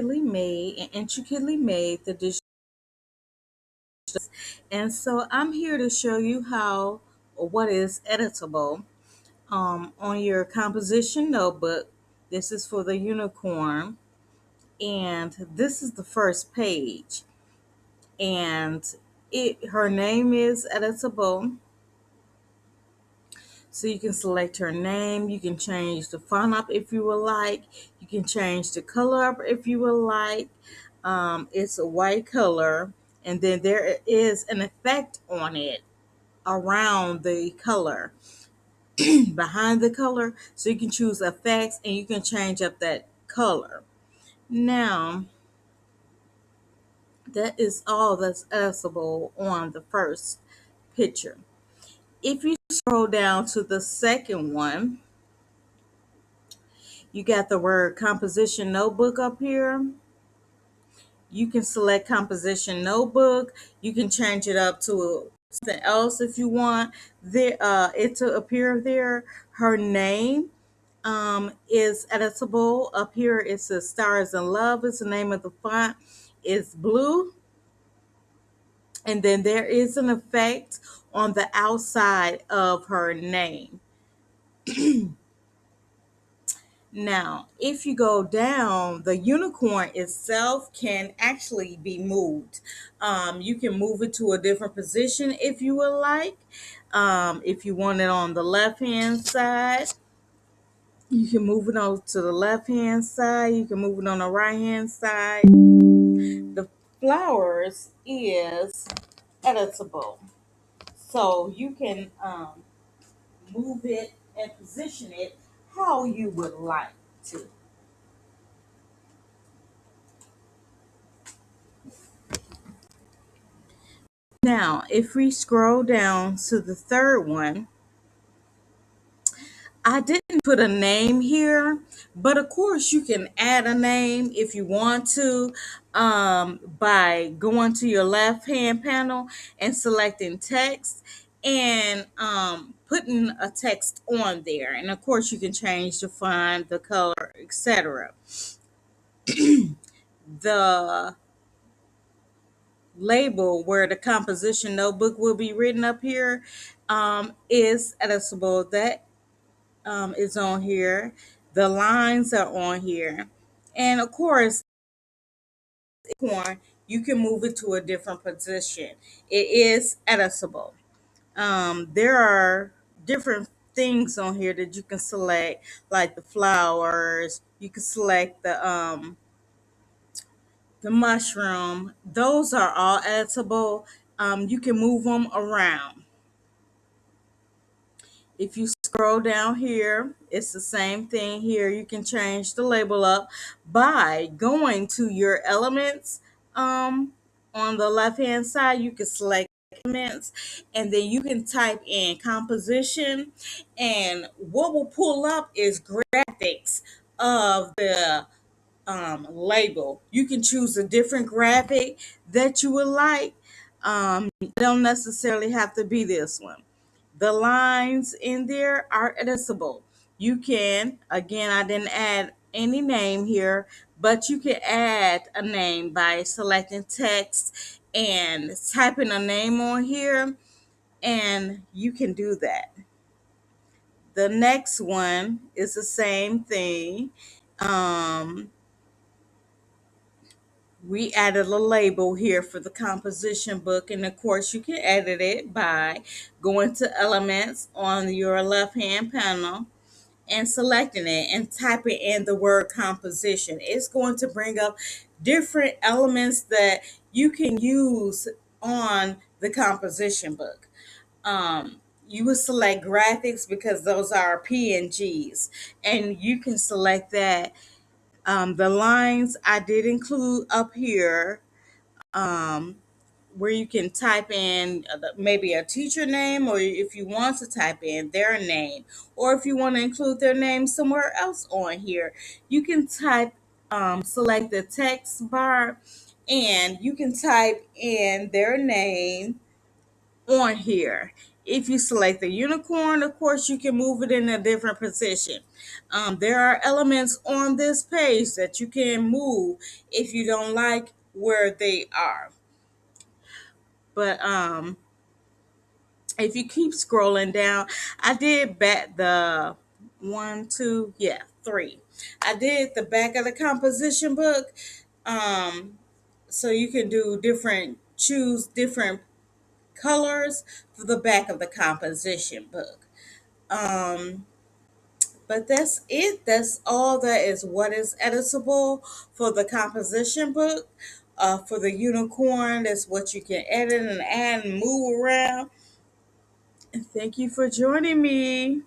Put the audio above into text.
made and intricately made the digital. And so I'm here to show you how or what is editable on your composition notebook. This is for the unicorn, and this is the first page. And her name is editable. So you can select her name. You can change the font up if you would like. You can change the color up if you would like. It's a white color, and then there is an effect on it around the color, behind the color. So you can choose effects and you can change up that color. Now, that is all that's editable on the first picture. If you scroll down to the second one, you got the word composition notebook up here. You can select composition notebook. You can change it up to something else if you want there it to appear there. Her name is editable. Up here it says Stars in Love is the name of the font. It's blue. And then there is an effect on the outside of her name. Now, if you go down, the unicorn itself can actually be moved. You can move it to a different position if you would like. If you want it on the left hand side, you can move it on to the left hand side. You can move it on the right hand side. The flowers is editable. So you can move it and position it how you would like to. Now, if we scroll down to the third one, I didn't put a name here, but of course you can add a name if you want to by going to your left hand panel and selecting text and putting a text on there. And of course you can change the font, the color, etc. The label where the composition notebook will be written up here is editable. That is on here. The lines are on here. And of course, you can move it to a different position. It is editable. There are different things on here that you can select, like the flowers. You can select the mushroom. Those are all editable. You can move them around. If you scroll down here, it's the same thing here. You can change the label up by going to your elements. On the left hand side, you can select elements and then you can type in composition, and what will pull up is graphics of the label. You can choose a different graphic that you would like. It don't necessarily have to be this one. The lines in there are editable. You can, again, I didn't add any name here, but you can add a name by selecting text and typing a name on here, and you can do that. The next one is the same thing. Um, we added a label here for the composition book, and of course you can edit it by going to elements on your left hand panel and selecting it and typing in the word composition. It's going to bring up different elements that you can use on the composition book. You would select graphics because those are PNGs, and you can select that. The lines I did include up here, um, where you can type in maybe a teacher name, or if you want to type in their name, or if you want to include their name somewhere else on here, you can select the text bar, and you can type in their name on here. If you select the unicorn, of course, you can move it in a different position. There are elements on this page that you can move if you don't like where they are. But if you keep scrolling down, I did back the one, two, yeah, three. I did the back of the composition book. Um, so you can choose different colors for the back of the composition book. Um, but that's it. That's all that is what is editable for the composition book. For the unicorn, that's what you can edit and add and move around. And thank you for joining me.